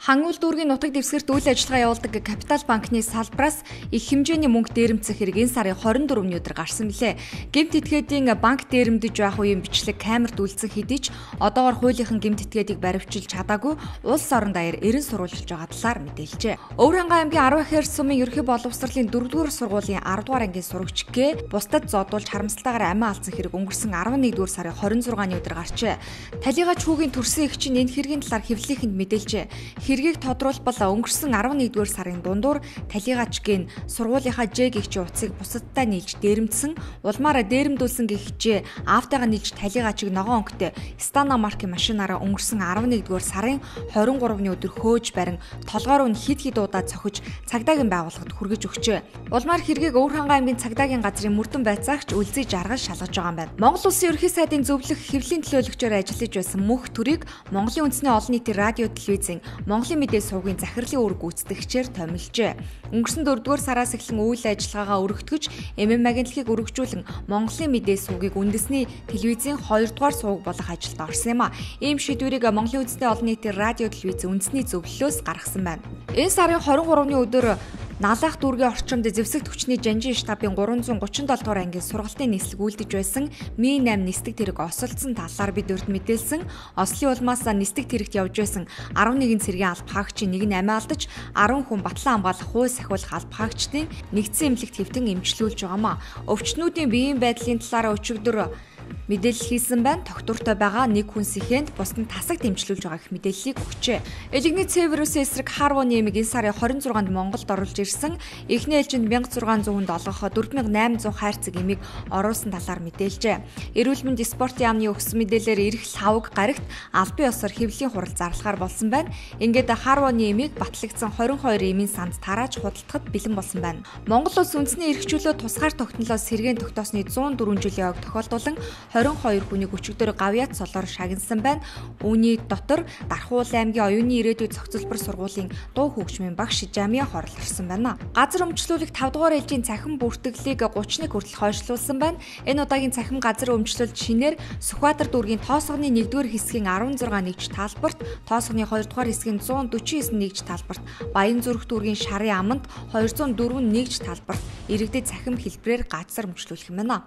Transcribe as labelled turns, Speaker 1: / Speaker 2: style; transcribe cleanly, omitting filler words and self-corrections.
Speaker 1: Хангул дүүргийн нутаг дэвсгэрт үйл ажиллагаа явуулдаг Капитал банкны салбараас их хэмжээний мөнгө дээрэмцэх хэрэг энэ сарын 24-ний өдөр гарсан билээ. Гэмт этгээдийн банк дээрэмдэж байх үеийн бичлэг камерт үлдсэн хэдий ч одоогоор хуулийнхан гэмт этгээдийг баривчилж чадаагүй улс орон даяар эрен сурвалжилж байгаа талаар мэдээлжээ. Өвөрхангай аймгийн 10 ихэр сумын ерхий боловсролын 4-р сургуулийн 10-р ангийн сурагч Г бусдад зодуулж харамсалтайгаар амиа алдсан хэрэг өнгөрсөн 11-р сарын 26-ны өдөр гарчээ. Талигач хүүгийн төрсөн эгч нь энэ хэргийн талаар хэвлэлийнхэнд мэдээлжээ. Хэргийг тодруулбал өнгөрсөн 11-р сарын дундуур Талигач гийн сургуулийнхаа Ж гихчийн утсыг бусадтай нийлж дээрэмдсэн, улмаараа дээрэмдүүлсэн гихчээ аавтайгаа нийлж Талигачийг ногоон өнгөтэй Стана маркийн машинаараа өнгөрсөн 11-р сарын 23-ны өдөр хөөж барин толгой руу хид удаа цохиж цагдаагийн байгууллагад хүргэж өгчээ. Улмаар хэргийг Өвөрхангай аймгийн цагдаагийн газрын мөрдөн байцаагч үлзий жаргал шалгаж байгаа юм байна. Монгол Улсын ерхий сайдын зөвлөх хэвлэлийн төлөөлөгчөөр ажиллаж байсан мөнх төрийг Монголын үндэсний олон нийтийн радио телевизийн Монголын мэдээ сувгийн захирлын үүрэг гүйцэтгэгчээр томилжээ. Өнгөрсөн 4-р сараас эхлэн үйл ажиллагаагаа өргөтгөж, агентлагийг өргөжүүлэн Монголын мэдээ сувгийг үндэсний телевизийн 2-р сувг болох ажилд орсон юм а. Ийм шийдвэрийг Монголын үндэсний олон нийтийн радио телевизийн үндэсний зөвлөлөөс гаргасан байна. Энэ сарын 23-ны өдөр Налах дүүргийн орчимд зэвсэгт хүчний жанжин штабын 337 дугаар ангийн сургалтын нислэг үлдэж байсан Ми-8 нислэг тэрэг осолдсон талаар бид өрд мэдээлсэн. Ослын улмаас нислэг тэрэгт явж байсан 11 цэргийн албахаагчийн нэг нь амиа алдаж 10 хүн батлан хамгаалах хууль сахиулах албахаагчдын нэгдсэн эмнэлэгт хэвтэн эмчлүүлж байгаамаа. Өвчтнүүдийн биеийн байдлын талаар өчигдөр мэдээлэл хийсэн байна. Тогтвортой байгаа нэг хүн сэхэнд бусдын тасагт эмчлүүлж байгаа гэх мэдээллийг өгчээ. Элигний Цэвэрүс эсрэг Харвоны эмиг энэ сарын 26-нд Монголд оруулж ирсэн. Эхний ээлжинд 1600-нд олгох 4800 хайрцаг эмийг оруулсан талаар мэдээлжээ. Эрүүл мэндийн спортын яамны өгсөн мэдээлэлээр эрх лавг гарагт албан ёсоор хэвлэлийн хурал зарлахаар болсон байна. Ингээд Харвоны эмийг батлагдсан 22 эмийн санд тарааж худалдахад бэлэн болсон байна. Монгол улс үндэсний эрх чөлөө тусгаар тогтнолоос сэргээн тогтоосны 104 жилийн ойг тохиолдуулан 22 хүнийг өчигдөр гавьяат солоор шагнасан байна. Үүний дотор Дархуул аймгийн оюуны ирээдүйн зохицолбор сургуулийн дуу хөгжмийн багш Жамиа хорл ирсэн байна. Газар өмчлүүлэх 5 дугаар ээлжийн цахим бүртгэлийг 30-ны хүртэл хойшлуулсан байна. Энэ удаагийн цахим газар өмчлөлт шинээр Сүхбаатар дүүргийн тоосгоны 1-р хэсгийн 16 нэгж талбарт, тоосгоны 2-р хэсгийн 149 нэгж талбарт, Баянзүрх дүүргийн Шарын аманд 204 нэгж талбарт иргэдэд цахим хэлбэрээр газар өмчлүүлэх юм байна.